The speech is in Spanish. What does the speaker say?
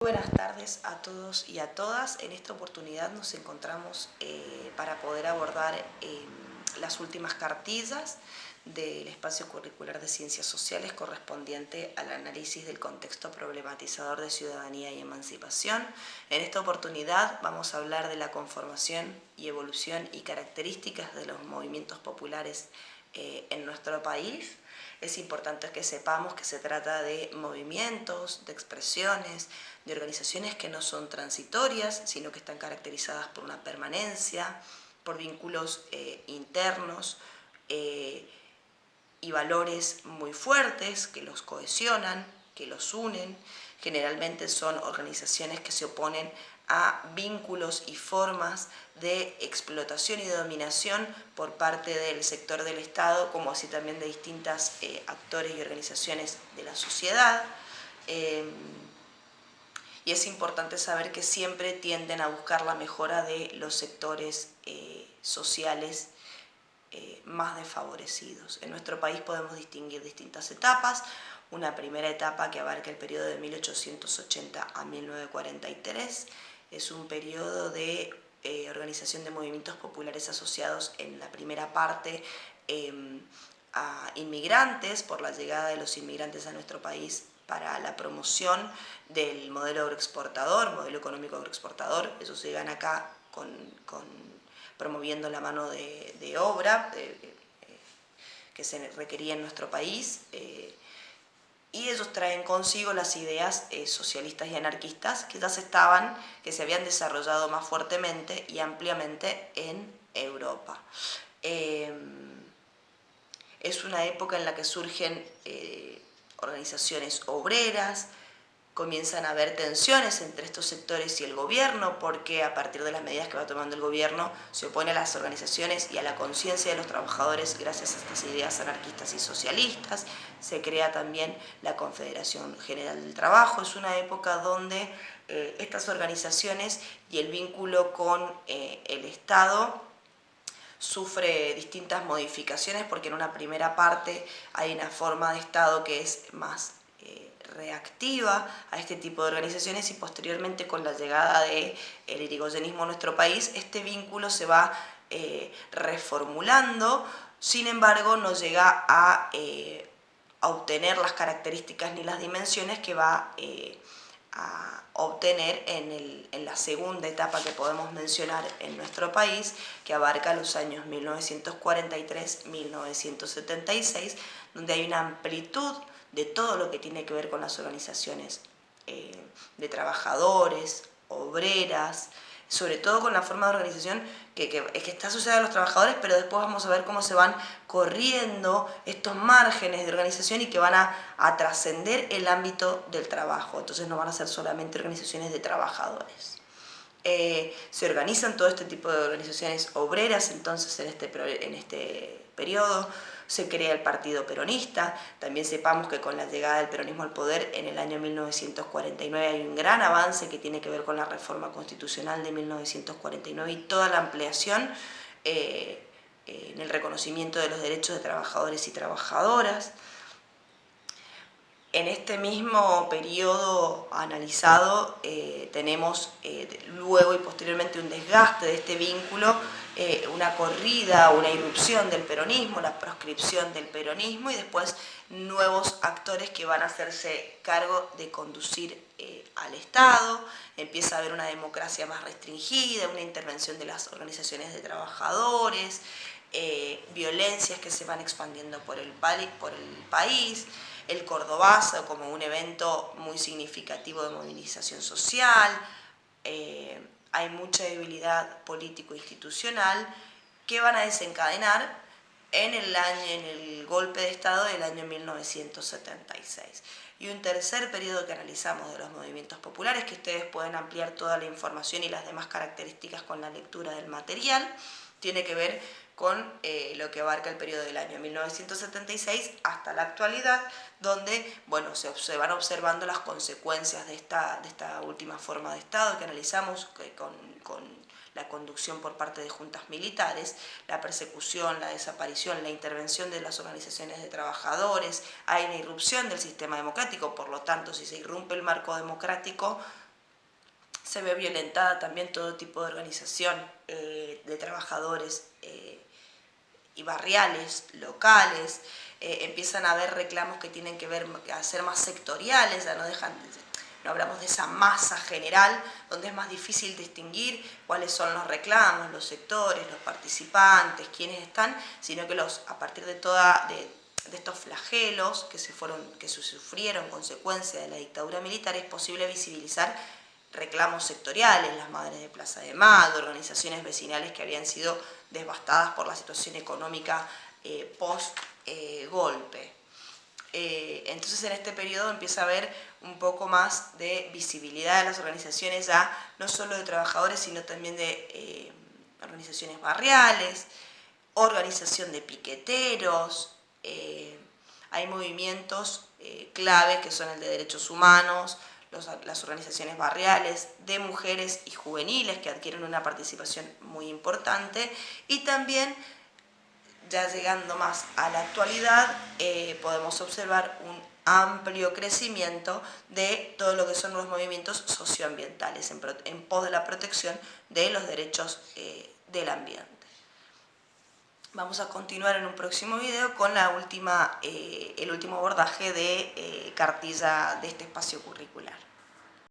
Buenas tardes a todos y a todas. En esta oportunidad nos encontramos para poder abordar las últimas cartillas del espacio curricular de Ciencias Sociales correspondiente al análisis del contexto problematizador de ciudadanía y emancipación. En esta oportunidad vamos a hablar de la conformación y evolución y características de los movimientos populares en nuestro país. Es importante que sepamos que se trata de movimientos, de expresiones, de organizaciones que no son transitorias, sino que están caracterizadas por una permanencia, por vínculos internos y valores muy fuertes que los cohesionan, que los unen. Generalmente son organizaciones que se oponen a vínculos y formas de explotación y de dominación por parte del sector del Estado, como así también de distintos actores y organizaciones de la sociedad. Y es importante saber que siempre tienden a buscar la mejora de los sectores sociales más desfavorecidos. En nuestro país podemos distinguir distintas etapas. Una primera etapa que abarca el periodo de 1880 a 1943. Es un periodo de organización de movimientos populares asociados en la primera parte a inmigrantes, por la llegada de los inmigrantes a nuestro país para la promoción del modelo agroexportador, modelo económico agroexportador. Ellos llegan acá promoviendo la mano de obra que se requería en nuestro país, y ellos traen consigo las ideas socialistas y anarquistas que se habían desarrollado más fuertemente y ampliamente en Europa. Es una época en la que surgen organizaciones obreras, comienzan a haber tensiones entre estos sectores y el gobierno, porque a partir de las medidas que va tomando el gobierno se opone a las organizaciones y a la conciencia de los trabajadores gracias a estas ideas anarquistas y socialistas. Se crea también la Confederación General del Trabajo. Es una época donde estas organizaciones y el vínculo con el Estado sufre distintas modificaciones, porque en una primera parte hay una forma de Estado que es más reactiva a este tipo de organizaciones, y posteriormente, con la llegada del irigoyenismo a nuestro país, este vínculo se va reformulando. Sin embargo, no llega a obtener las características ni las dimensiones que va a obtener en la segunda etapa que podemos mencionar en nuestro país, que abarca los años 1943-1976, donde hay una amplitud de todo lo que tiene que ver con las organizaciones de trabajadores, obreras, sobre todo con la forma de organización que está asociada a los trabajadores, pero después vamos a ver cómo se van corriendo estos márgenes de organización y que van a trascender el ámbito del trabajo. Entonces no van a ser solamente organizaciones de trabajadores. Se organizan todo este tipo de organizaciones obreras. Entonces en este periodo se crea el Partido Peronista. También sepamos que con la llegada del peronismo al poder en el año 1949 hay un gran avance que tiene que ver con la reforma constitucional de 1949 y toda la ampliación en el reconocimiento de los derechos de trabajadores y trabajadoras. En este mismo periodo analizado tenemos luego y posteriormente un desgaste de este vínculo, una corrida, una irrupción del peronismo, la proscripción del peronismo, y después nuevos actores que van a hacerse cargo de conducir al Estado. Empieza a haber una democracia más restringida, una intervención de las organizaciones de trabajadores, violencias que se van expandiendo por el país, el Cordobazo como un evento muy significativo de movilización social. Hay mucha debilidad político-institucional que van a desencadenar en el golpe de Estado del año 1976. Y un tercer periodo que analizamos de los movimientos populares, que ustedes pueden ampliar toda la información y las demás características con la lectura del material, tiene que ver con lo que abarca el periodo del año 1976 hasta la actualidad, donde se van observando las consecuencias de esta última forma de Estado que analizamos con la conducción por parte de juntas militares, la persecución, la desaparición, la intervención de las organizaciones de trabajadores. Hay una irrupción del sistema democrático. Por lo tanto, si se irrumpe el marco democrático, se ve violentada también todo tipo de organización de trabajadores y barriales, locales. Empiezan a haber reclamos que tienen que ver a ser más sectoriales, ya no hablamos de esa masa general donde es más difícil distinguir cuáles son los reclamos, los sectores, los participantes, quiénes están, sino que a partir de estos flagelos que se sufrieron consecuencia de la dictadura militar, es posible visibilizar reclamos sectoriales, las madres de Plaza de Mayo, organizaciones vecinales que habían sido devastadas por la situación económica post-golpe. Entonces en este periodo empieza a haber un poco más de visibilidad de las organizaciones ya, no solo de trabajadores, sino también de organizaciones barriales, organización de piqueteros, hay movimientos clave que son el de derechos humanos, las organizaciones barriales, de mujeres y juveniles que adquieren una participación muy importante, y también, ya llegando más a la actualidad, podemos observar un amplio crecimiento de todo lo que son los movimientos socioambientales en pos de la protección de los derechos del ambiente. Vamos a continuar en un próximo video con el último abordaje de cartilla de este espacio curricular.